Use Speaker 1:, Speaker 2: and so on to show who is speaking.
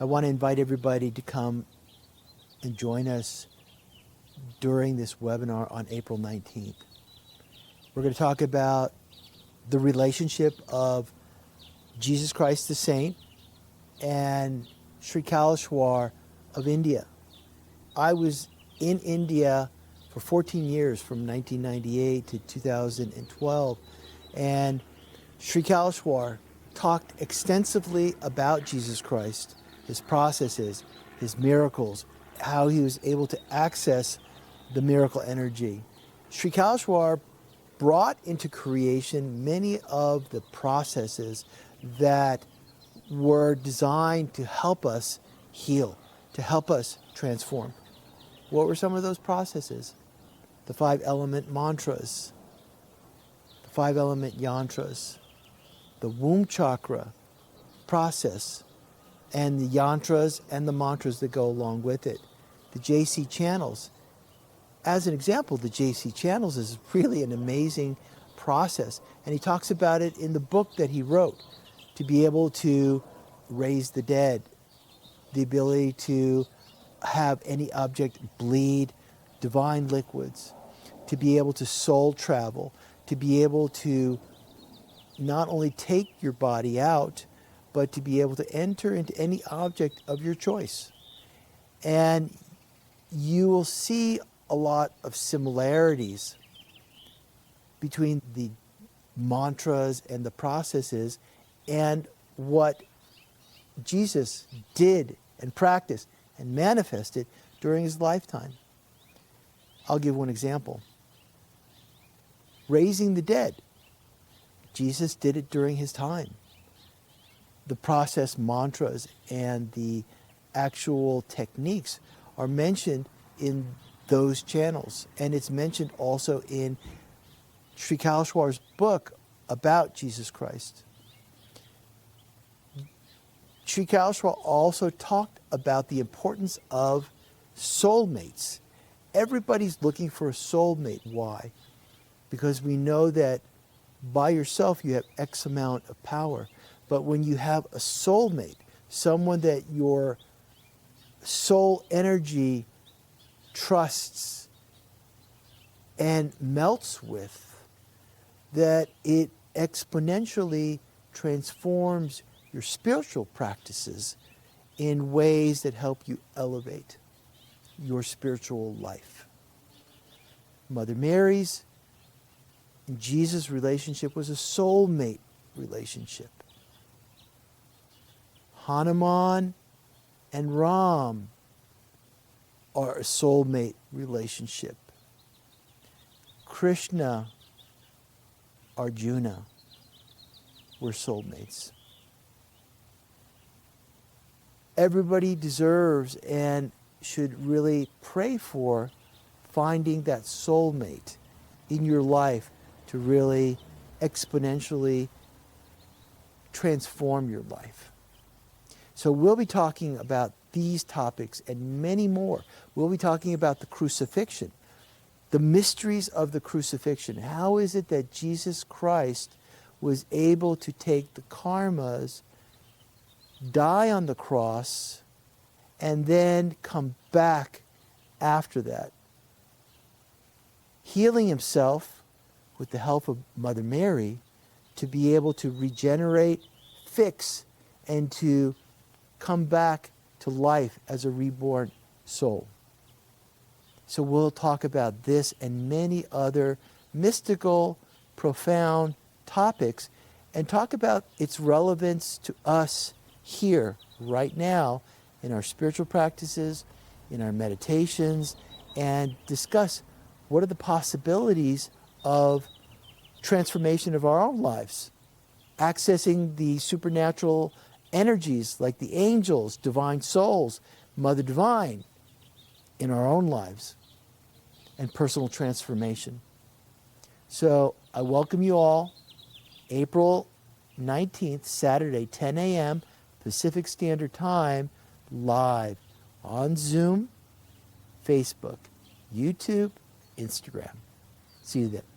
Speaker 1: I want to invite everybody to come and join us during this webinar on April 19th. We're going to talk about the relationship of Jesus Christ the Saint and Sri Kaleshwar of India. I was in India for 14 years, from 1998 to 2012, and Sri Kaleshwar talked extensively about Jesus Christ, his processes, his miracles, how he was able to access the miracle energy. Sri Kaleshwar brought into creation many of the processes that were designed to help us heal, to help us transform. What were some of those processes? The 5-element mantras, the 5-element yantras, the womb chakra process, and the yantras and the mantras that go along with it. The JC channels. As an example, the JC channels is really an amazing process, and he talks about it in the book that he wrote, to be able to raise the dead, the ability to have any object bleed divine liquids, to be able to soul travel, to be able to not only take your body out, but to be able to enter into any object of your choice. And you will see a lot of similarities between the mantras and the processes and what Jesus did and practiced and manifested during his lifetime. I'll give one example. Raising the dead. Jesus did it during his time. The process mantras and the actual techniques are mentioned in those channels. And it's mentioned also in Sri Kaleshwar's book about Jesus Christ. Sri Kaleshwar also talked about the importance of soulmates. Everybody's looking for a soulmate. Why? Because we know that by yourself you have X amount of power. But when you have a soulmate, someone that your soul energy trusts and melts with, that it exponentially transforms your spiritual practices in ways that help you elevate your spiritual life. Mother Mary's and Jesus' relationship was a soulmate relationship. Hanuman and Ram are a soulmate relationship. Krishna, Arjuna were soulmates. Everybody deserves and should really pray for finding that soulmate in your life to really exponentially transform your life. So we'll be talking about these topics and many more. We'll be talking about the crucifixion, the mysteries of the crucifixion. How is it that Jesus Christ was able to take the karmas, die on the cross, and then come back after that, healing himself with the help of Mother Mary to be able to regenerate, fix, and to come back to life as a reborn soul. So we'll talk about this and many other mystical, profound topics, and talk about its relevance to us here, right now, in our spiritual practices, in our meditations, and discuss what are the possibilities of transformation of our own lives, accessing the supernatural energies like the angels, divine souls, Mother Divine in our own lives, and personal transformation. So I welcome you all. April 19th, Saturday, 10 a.m. Pacific Standard Time, live on Zoom, Facebook, YouTube, Instagram. See you then.